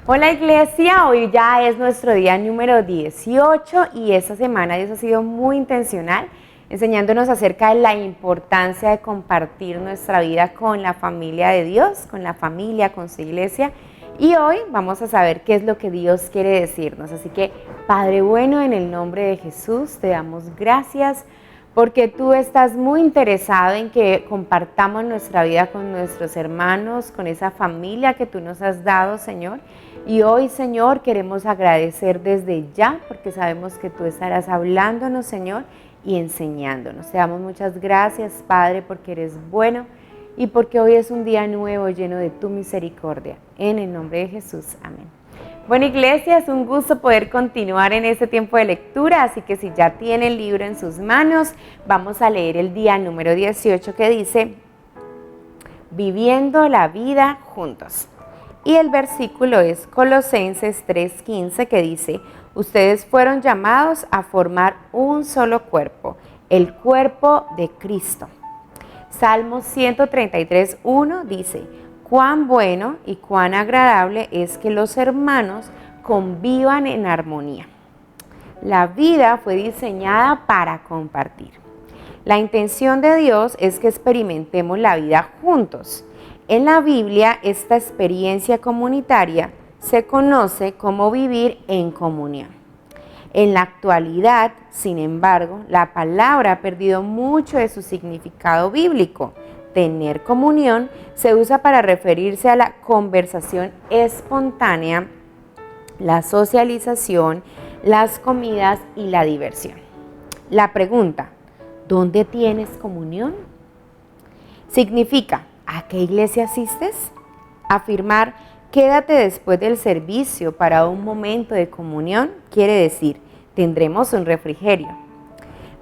Hola iglesia, hoy ya es nuestro día número 18 y esta semana Dios ha sido muy intencional enseñándonos acerca de la importancia de compartir nuestra vida con la familia de Dios, con la familia, con su iglesia. Y hoy vamos a saber qué es lo que Dios quiere decirnos. Así que Padre bueno, en el nombre de Jesús te damos gracias porque tú estás muy interesado en que compartamos nuestra vida con nuestros hermanos, con esa familia que tú nos has dado, Señor. Y hoy, Señor, queremos agradecer desde ya porque sabemos que tú estarás hablándonos, Señor, y enseñándonos. Te damos muchas gracias, Padre, porque eres bueno y porque hoy es un día nuevo lleno de tu misericordia. En el nombre de Jesús, amén. Bueno, iglesia, es un gusto poder continuar en este tiempo de lectura, así que si ya tiene el libro en sus manos, vamos a leer el día número 18 que dice, Viviendo la vida juntos. Y el versículo es Colosenses 3:15 que dice, ustedes fueron llamados a formar un solo cuerpo, el cuerpo de Cristo. Salmo 133:1 dice, cuán bueno y cuán agradable es que los hermanos convivan en armonía. La vida fue diseñada para compartir. La intención de Dios es que experimentemos la vida juntos. En la Biblia, esta experiencia comunitaria se conoce como vivir en comunión. En la actualidad, sin embargo, la palabra ha perdido mucho de su significado bíblico. Tener comunión se usa para referirse a la conversación espontánea, la socialización, las comidas y la diversión. La pregunta, ¿dónde tienes comunión? Significa, ¿a qué iglesia asistes? Afirmar, quédate después del servicio para un momento de comunión, quiere decir, tendremos un refrigerio.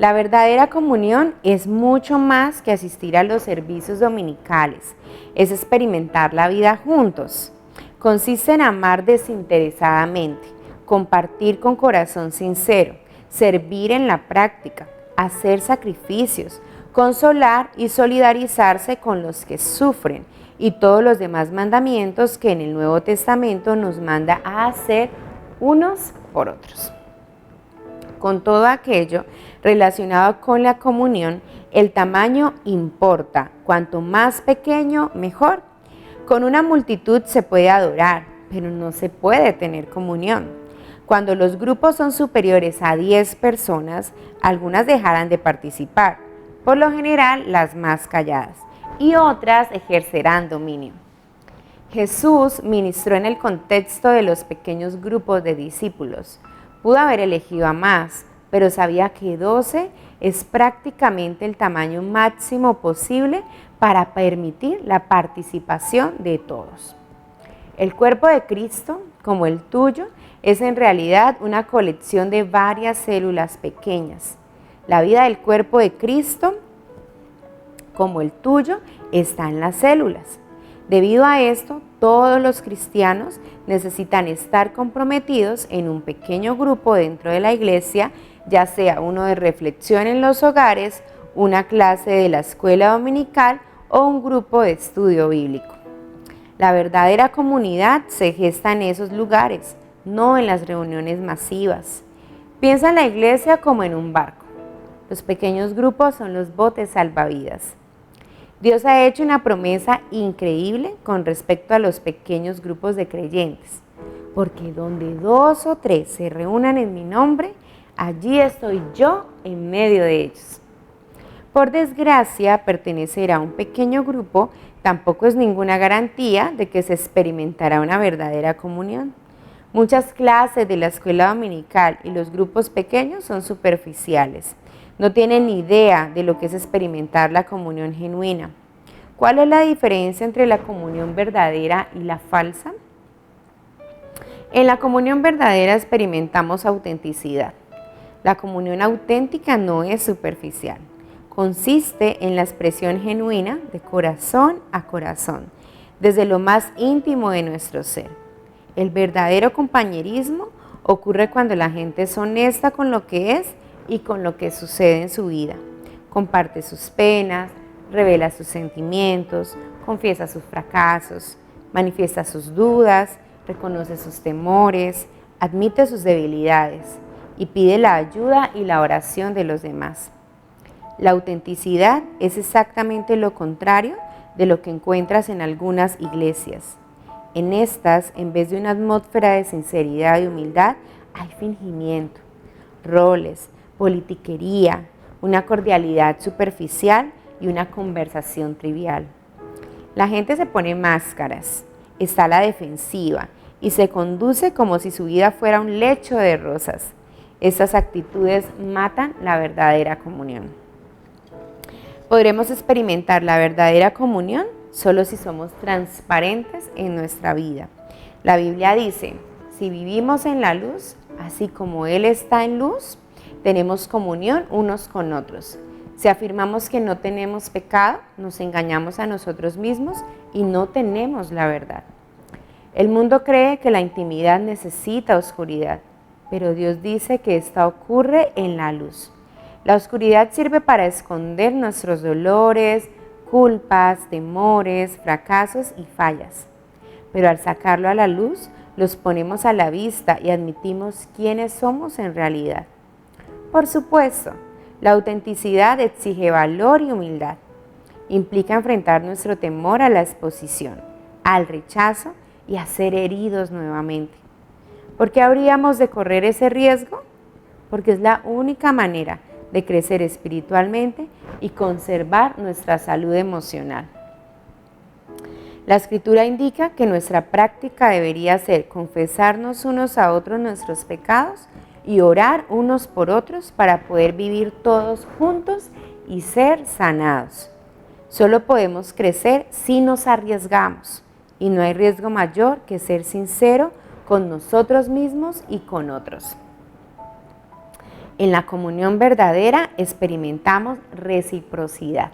La verdadera comunión es mucho más que asistir a los servicios dominicales, es experimentar la vida juntos. Consiste en amar desinteresadamente, compartir con corazón sincero, servir en la práctica, hacer sacrificios, consolar y solidarizarse con los que sufren y todos los demás mandamientos que en el Nuevo Testamento nos manda a hacer unos por otros. Con todo aquello relacionado con la comunión, el tamaño importa, cuanto más pequeño, mejor. Con una multitud se puede adorar, pero no se puede tener comunión. Cuando los grupos son superiores a 10 personas, algunas dejarán de participar, por lo general las más calladas, y otras ejercerán dominio. Jesús ministró en el contexto de los pequeños grupos de discípulos. Pudo haber elegido a más, pero sabía que 12 es prácticamente el tamaño máximo posible para permitir la participación de todos. El cuerpo de Cristo, como el tuyo, es en realidad una colección de varias células pequeñas. La vida del cuerpo de Cristo, como el tuyo, está en las células. Debido a esto, todos los cristianos necesitan estar comprometidos en un pequeño grupo dentro de la iglesia, ya sea uno de reflexión en los hogares, una clase de la escuela dominical o un grupo de estudio bíblico. La verdadera comunidad se gesta en esos lugares, no en las reuniones masivas. Piensa en la iglesia como en un barco. Los pequeños grupos son los botes salvavidas. Dios ha hecho una promesa increíble con respecto a los pequeños grupos de creyentes, porque donde 2 o 3 se reúnan en mi nombre, allí estoy yo en medio de ellos. Por desgracia, pertenecer a un pequeño grupo tampoco es ninguna garantía de que se experimentará una verdadera comunión. Muchas clases de la escuela dominical y los grupos pequeños son superficiales. No tienen ni idea de lo que es experimentar la comunión genuina. ¿Cuál es la diferencia entre la comunión verdadera y la falsa? En la comunión verdadera experimentamos autenticidad. La comunión auténtica no es superficial. Consiste en la expresión genuina de corazón a corazón, desde lo más íntimo de nuestro ser. El verdadero compañerismo ocurre cuando la gente es honesta con lo que es y con lo que sucede en su vida. Comparte sus penas, revela sus sentimientos, confiesa sus fracasos, manifiesta sus dudas, reconoce sus temores, admite sus debilidades y pide la ayuda y la oración de los demás. La autenticidad es exactamente lo contrario de lo que encuentras en algunas iglesias. En estas, en vez de una atmósfera de sinceridad y humildad, hay fingimiento, roles, politiquería, una cordialidad superficial y una conversación trivial. La gente se pone máscaras, está a la defensiva y se conduce como si su vida fuera un lecho de rosas. Estas actitudes matan la verdadera comunión. Podremos experimentar la verdadera comunión solo si somos transparentes en nuestra vida. La Biblia dice, si vivimos en la luz, así como Él está en luz, tenemos comunión unos con otros. Si afirmamos que no tenemos pecado, nos engañamos a nosotros mismos y no tenemos la verdad. El mundo cree que la intimidad necesita oscuridad, pero Dios dice que esta ocurre en la luz. La oscuridad sirve para esconder nuestros dolores, culpas, temores, fracasos y fallas. Pero al sacarlo a la luz, los ponemos a la vista y admitimos quiénes somos en realidad. Por supuesto, la autenticidad exige valor y humildad. Implica enfrentar nuestro temor a la exposición, al rechazo y a ser heridos nuevamente. ¿Por qué habríamos de correr ese riesgo? Porque es la única manera de crecer espiritualmente y conservar nuestra salud emocional. La Escritura indica que nuestra práctica debería ser confesarnos unos a otros nuestros pecados y orar unos por otros para poder vivir todos juntos y ser sanados. Solo podemos crecer si nos arriesgamos, y no hay riesgo mayor que ser sincero con nosotros mismos y con otros. En la comunión verdadera experimentamos reciprocidad.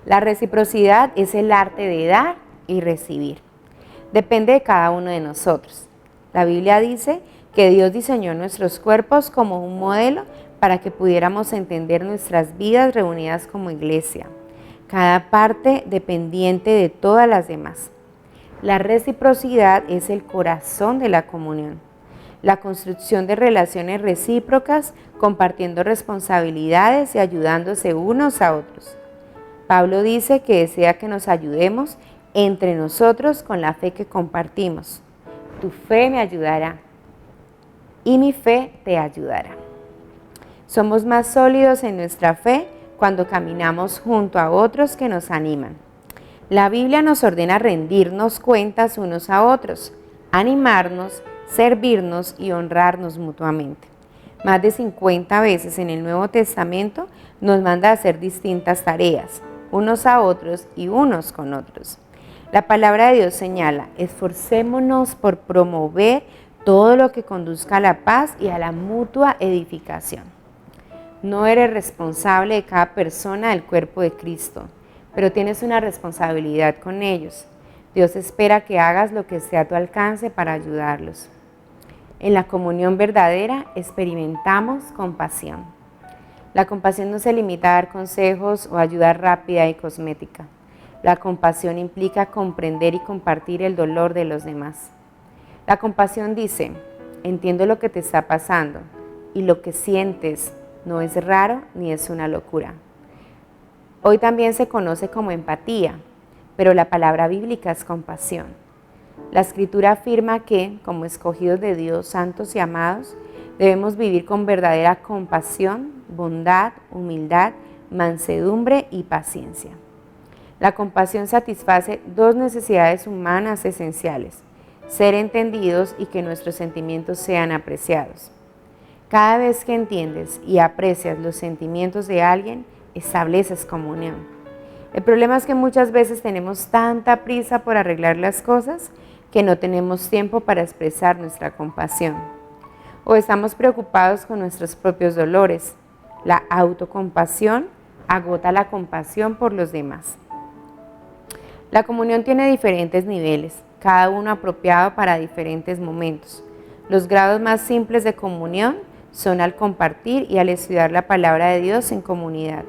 La reciprocidad es el arte de dar y recibir. Depende de cada uno de nosotros. La Biblia dice que Dios diseñó nuestros cuerpos como un modelo para que pudiéramos entender nuestras vidas reunidas como iglesia, cada parte dependiente de todas las demás. La reciprocidad es el corazón de la comunión, la construcción de relaciones recíprocas, compartiendo responsabilidades y ayudándose unos a otros. Pablo dice que desea que nos ayudemos entre nosotros con la fe que compartimos. Tu fe me ayudará y mi fe te ayudará. Somos más sólidos en nuestra fe cuando caminamos junto a otros que nos animan. La Biblia nos ordena rendirnos cuentas unos a otros, animarnos, servirnos y honrarnos mutuamente. Más de 50 veces en el Nuevo Testamento nos manda a hacer distintas tareas, unos a otros y unos con otros. La palabra de Dios señala, esforcémonos por promover todo lo que conduzca a la paz y a la mutua edificación. No eres responsable de cada persona del cuerpo de Cristo, pero tienes una responsabilidad con ellos. Dios espera que hagas lo que esté a tu alcance para ayudarlos. En la comunión verdadera experimentamos compasión. La compasión no se limita a dar consejos o ayuda rápida y cosmética. La compasión implica comprender y compartir el dolor de los demás. La compasión dice, entiendo lo que te está pasando y lo que sientes no es raro ni es una locura. Hoy también se conoce como empatía, pero la palabra bíblica es compasión. La Escritura afirma que, como escogidos de Dios, santos y amados, debemos vivir con verdadera compasión, bondad, humildad, mansedumbre y paciencia. La compasión satisface dos necesidades humanas esenciales: ser entendidos y que nuestros sentimientos sean apreciados. Cada vez que entiendes y aprecias los sentimientos de alguien, estableces comunión. El problema es que muchas veces tenemos tanta prisa por arreglar las cosas que no tenemos tiempo para expresar nuestra compasión. O estamos preocupados con nuestros propios dolores. La autocompasión agota la compasión por los demás. La comunión tiene diferentes niveles, cada uno apropiado para diferentes momentos. Los grados más simples de comunión son al compartir y al estudiar la palabra de Dios en comunidad.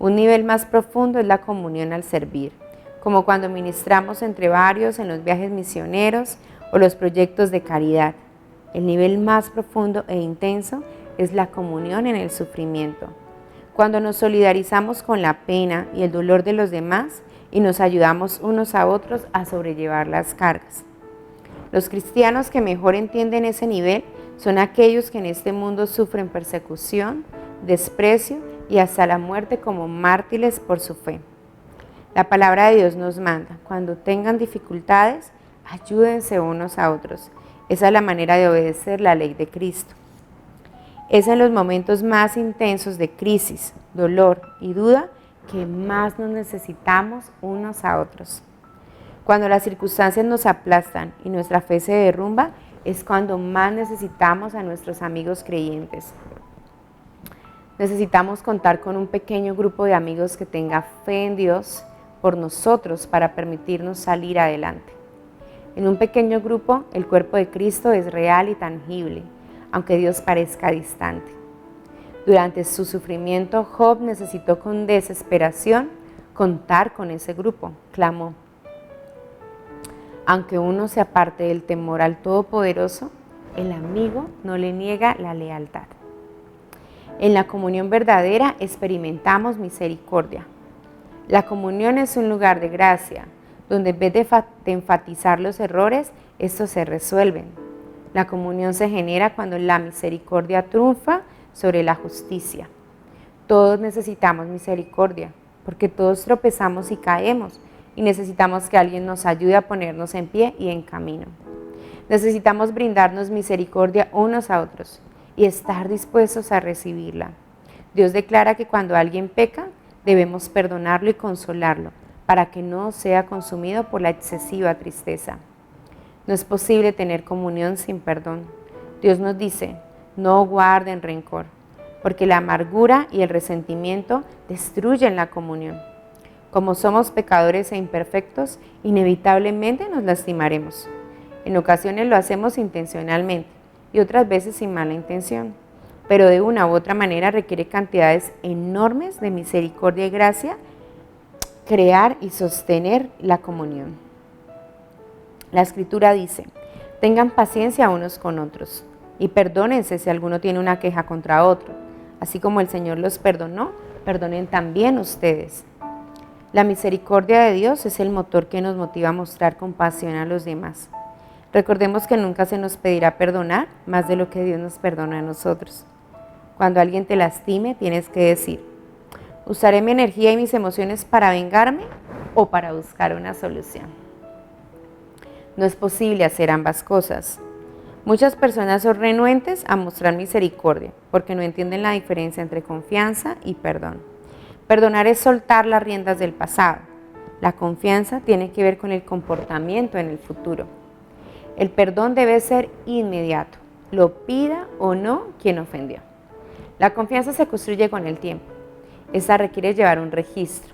Un nivel más profundo es la comunión al servir, como cuando ministramos entre varios en los viajes misioneros o los proyectos de caridad. El nivel más profundo e intenso es la comunión en el sufrimiento. Cuando nos solidarizamos con la pena y el dolor de los demás y nos ayudamos unos a otros a sobrellevar las cargas. Los cristianos que mejor entienden ese nivel son aquellos que en este mundo sufren persecución, desprecio y hasta la muerte como mártires por su fe. La palabra de Dios nos manda, cuando tengan dificultades, ayúdense unos a otros. Esa es la manera de obedecer la ley de Cristo. Es en los momentos más intensos de crisis, dolor y duda que más nos necesitamos unos a otros. Cuando las circunstancias nos aplastan y nuestra fe se derrumba, es cuando más necesitamos a nuestros amigos creyentes. Necesitamos contar con un pequeño grupo de amigos que tenga fe en Dios por nosotros para permitirnos salir adelante. En un pequeño grupo, el cuerpo de Cristo es real y tangible, aunque Dios parezca distante. Durante su sufrimiento, Job necesitó con desesperación contar con ese grupo. Clamó: aunque uno se aparte del temor al Todopoderoso, el amigo no le niega la lealtad. En la comunión verdadera experimentamos misericordia. La comunión es un lugar de gracia, donde en vez de enfatizar los errores, estos se resuelven. La comunión se genera cuando la misericordia triunfa sobre la justicia. Todos necesitamos misericordia, porque todos tropezamos y caemos, y necesitamos que alguien nos ayude a ponernos en pie y en camino. Necesitamos brindarnos misericordia unos a otros y estar dispuestos a recibirla. Dios declara que cuando alguien peca, debemos perdonarlo y consolarlo, para que no sea consumido por la excesiva tristeza. No es posible tener comunión sin perdón. Dios nos dice: no guarden rencor, porque la amargura y el resentimiento destruyen la comunión. Como somos pecadores e imperfectos, inevitablemente nos lastimaremos. En ocasiones lo hacemos intencionalmente y otras veces sin mala intención, pero de una u otra manera requiere cantidades enormes de misericordia y gracia crear y sostener la comunión. La Escritura dice: tengan paciencia unos con otros y perdónense si alguno tiene una queja contra otro. Así como el Señor los perdonó, perdonen también ustedes. La misericordia de Dios es el motor que nos motiva a mostrar compasión a los demás. Recordemos que nunca se nos pedirá perdonar más de lo que Dios nos perdona a nosotros. Cuando alguien te lastime, tienes que decir: ¿usaré mi energía y mis emociones para vengarme o para buscar una solución? No es posible hacer ambas cosas. Muchas personas son renuentes a mostrar misericordia porque no entienden la diferencia entre confianza y perdón. Perdonar es soltar las riendas del pasado. La confianza tiene que ver con el comportamiento en el futuro. El perdón debe ser inmediato, lo pida o no quien ofendió. La confianza se construye con el tiempo. Esta requiere llevar un registro.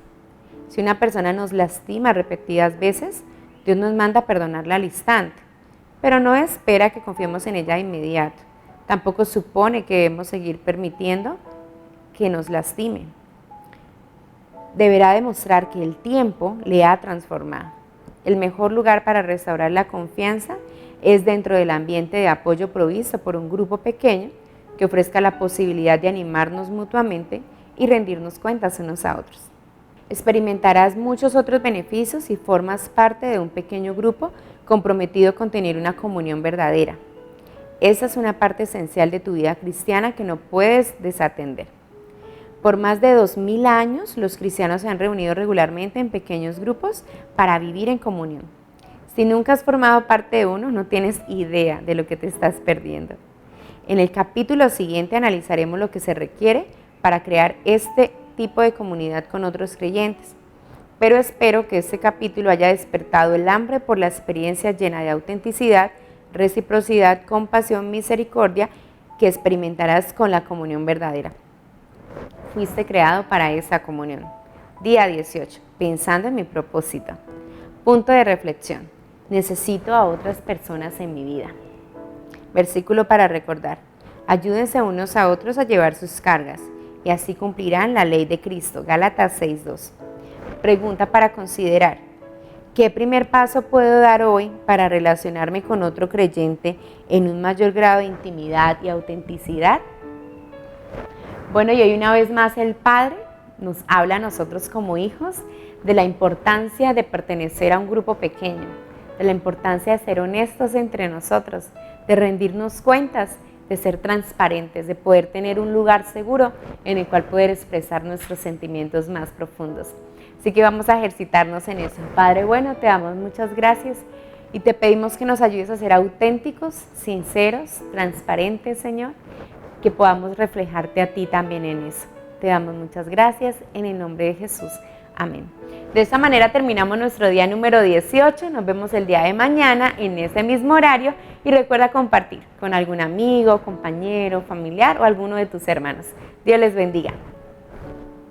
Si una persona nos lastima repetidas veces, Dios nos manda a perdonarla al instante, pero no espera que confiemos en ella de inmediato. Tampoco supone que debemos seguir permitiendo que nos lastimen. Deberá demostrar que el tiempo le ha transformado. El mejor lugar para restaurar la confianza es dentro del ambiente de apoyo provisto por un grupo pequeño que ofrezca la posibilidad de animarnos mutuamente y rendirnos cuentas unos a otros. Experimentarás muchos otros beneficios si formas parte de un pequeño grupo comprometido con tener una comunión verdadera. Esa es una parte esencial de tu vida cristiana que no puedes desatender. Por más de 2000 años, los cristianos se han reunido regularmente en pequeños grupos para vivir en comunión. Si nunca has formado parte de uno, no tienes idea de lo que te estás perdiendo. En el capítulo siguiente analizaremos lo que se requiere para crear este tipo de comunidad con otros creyentes. Pero espero que este capítulo haya despertado el hambre por la experiencia llena de autenticidad, reciprocidad, compasión, misericordia que experimentarás con la comunión verdadera. Fuiste creado para esa comunión. Día 18. Pensando en mi propósito. Punto de reflexión. Necesito a otras personas en mi vida. Versículo para recordar. Ayúdense unos a otros a llevar sus cargas y así cumplirán la ley de Cristo. Gálatas 6:2. Pregunta para considerar. ¿Qué primer paso puedo dar hoy para relacionarme con otro creyente en un mayor grado de intimidad y autenticidad? Bueno, y hoy una vez más el Padre nos habla a nosotros como hijos de la importancia de pertenecer a un grupo pequeño, de la importancia de ser honestos entre nosotros, de rendirnos cuentas, de ser transparentes, de poder tener un lugar seguro en el cual poder expresar nuestros sentimientos más profundos. Así que vamos a ejercitarnos en eso. Padre bueno, te damos muchas gracias y te pedimos que nos ayudes a ser auténticos, sinceros, transparentes, Señor, que podamos reflejarte a ti también en eso. Te damos muchas gracias en el nombre de Jesús. Amén. De esta manera terminamos nuestro día número 18. Nos vemos el día de mañana en ese mismo horario y recuerda compartir con algún amigo, compañero, familiar o alguno de tus hermanos. Dios les bendiga.